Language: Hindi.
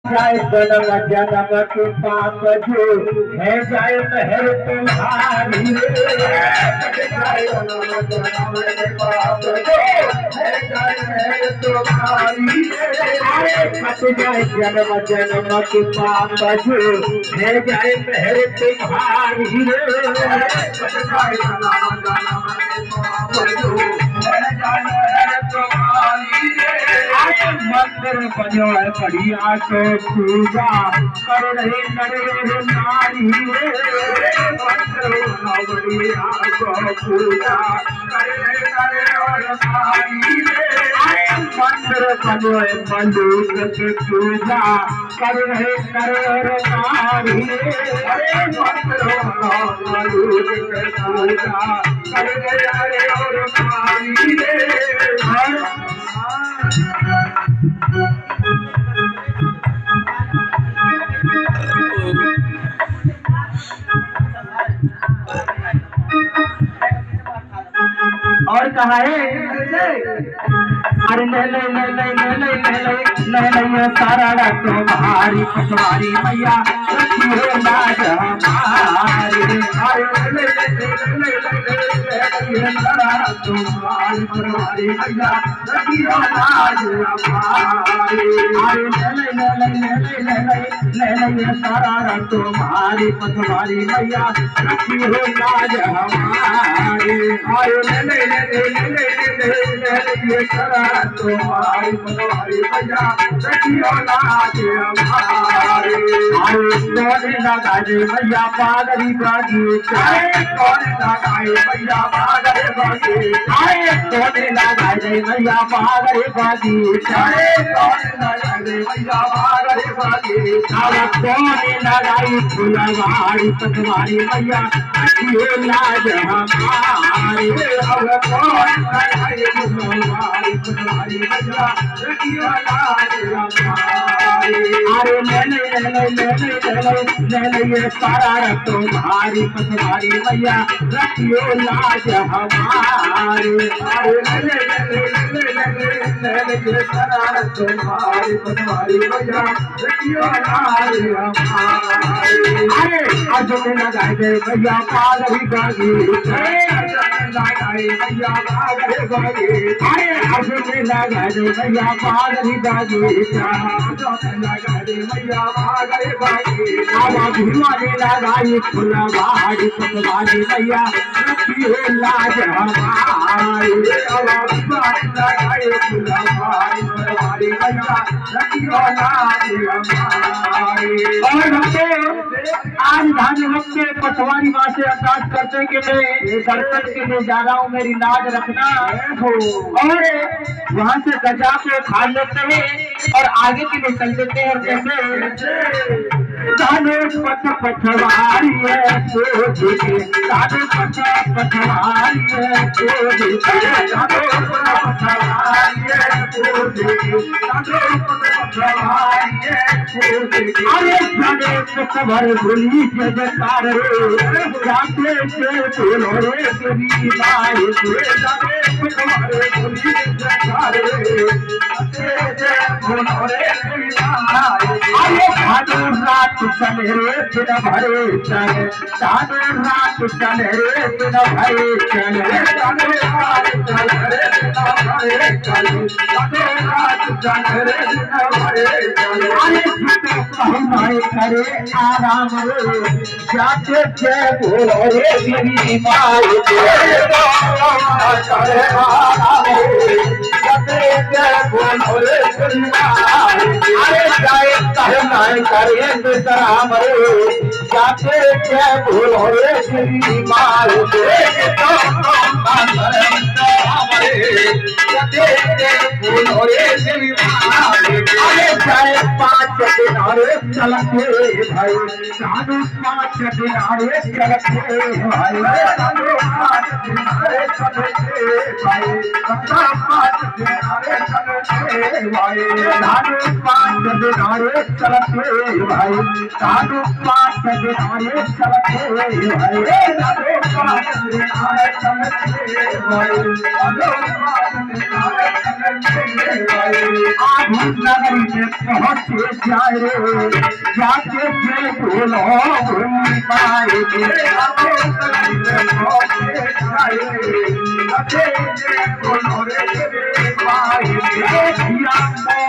जाए जन्म जन्म के पाप जो है जाए महर तुम्हारी रे जाए जन्म जन्म के पाप जो है जाए महर तुम्हारी रे कट जाए जन्म जन्म के पाप जो है जाए महर तुम्हारी रे कट जाए जन्म जन्म के पाप जो है जाए महर तुम्हारी रे मंदिर बनो है बढ़िया तो पूजा कर रहे नर नारी मंदिर बनो बढ़िया तो पूजा कर रहे नर और नारी मंदिर बनो है मलूक की पूजा कर रहे नर और नारी मंदिर बनो मलूक की पूजा कर रहे नर और नारी और कहा है अरे ले ले ले ले ले ले ले ले ले ले सारा तुम्हारी पटवारी मैया रखी हो लाज हमारी अरे ले ले ले ले ले ले सारा तुम्हारी पटवारी मैया रखी हो लाज हमारी अरे ले ले ले ले ले ले ले ले सारा तुम्हारी पटवारी मैया रखी हो लाज हमारी अरे ले ले तुम्हारी पटवारी भैया रखियो लाज हमारी कौन लगाए भैया पागरी बागी कौन लगाए भैया पागरे बागी कौन लगाए भैया पागरे बागी कौन लगाए भैया पागरे बागी कौन लगाई फुलवारी पटवारी भैया रखियो लाज हमारी कौन लगाई फुलवारी पटवारी भैया रखियो लाज हमारी अरे ले ले ले ले ले ले सारा तुम्हारी पटवारी भैया रखियो लाज हमारी अरे ले ले ले ले सारा तुम्हारी पटवारी भैया रखियो लाज हमारी अरे आज में लगाए भैया पागरी बागी लगाए भैया पागरी बागी अरे आज में लगाए भैया पागरी बागी लगाए भैया पागरी बागी आवा भिवानी लगाई फुलवारी पटवारी भैया रखियो लाज हमारी आवा भिवानी लगाई फुलवारी पटवारी भैया रखियो लाज हमारी और आज धान हमसे पटवारी माँ से अरदास करते कि मैं दर्शन के लिए जा रहा हूँ मेरी लाज रखना और वहाँ से गजा को खा लेते हैं और आगे के लिए चल देते हैं और कैसे दाने पट पटवारी है दाने पट पटवारी है दाने पटवारी है अरे जाने खबर भूली जगतार जाते से बोलो रे तेरी माए जाने खबर भूली जगतार बोलो रे तेरी माए अरे भादो रात चले रे दिन भरे चले भादो रात चले रे दिन भरे चले भादो रात चले रे दिन भरे चले भादो रात चले रे दिन भरे चले अरे हमारे करे आराम रे जाते थे बोलो रे तेरी माए करे आराम रे जाते थे बोलो रे तेरी माए अरे जाए कहनाए करे राम रे जाते थे बोलो रे तेरी माए बोलो रे तेरी माए अरे जाए 5 दिन अरे चलते भाई साधु 5 दिन अरे चलते भाई साधु 5 दिन अरे चलते भाई 5 दिन अरे चलते भाई साधु 5 दिन अरे चलते भाई साधु 5 दिन अरे चलते भाई साधु 5 दिन अरे चलते भाई साधु 5 दिन अरे चलते भाई आप नगरी में पहुंचे जाए रे जाके जय बोलो भूमि पाए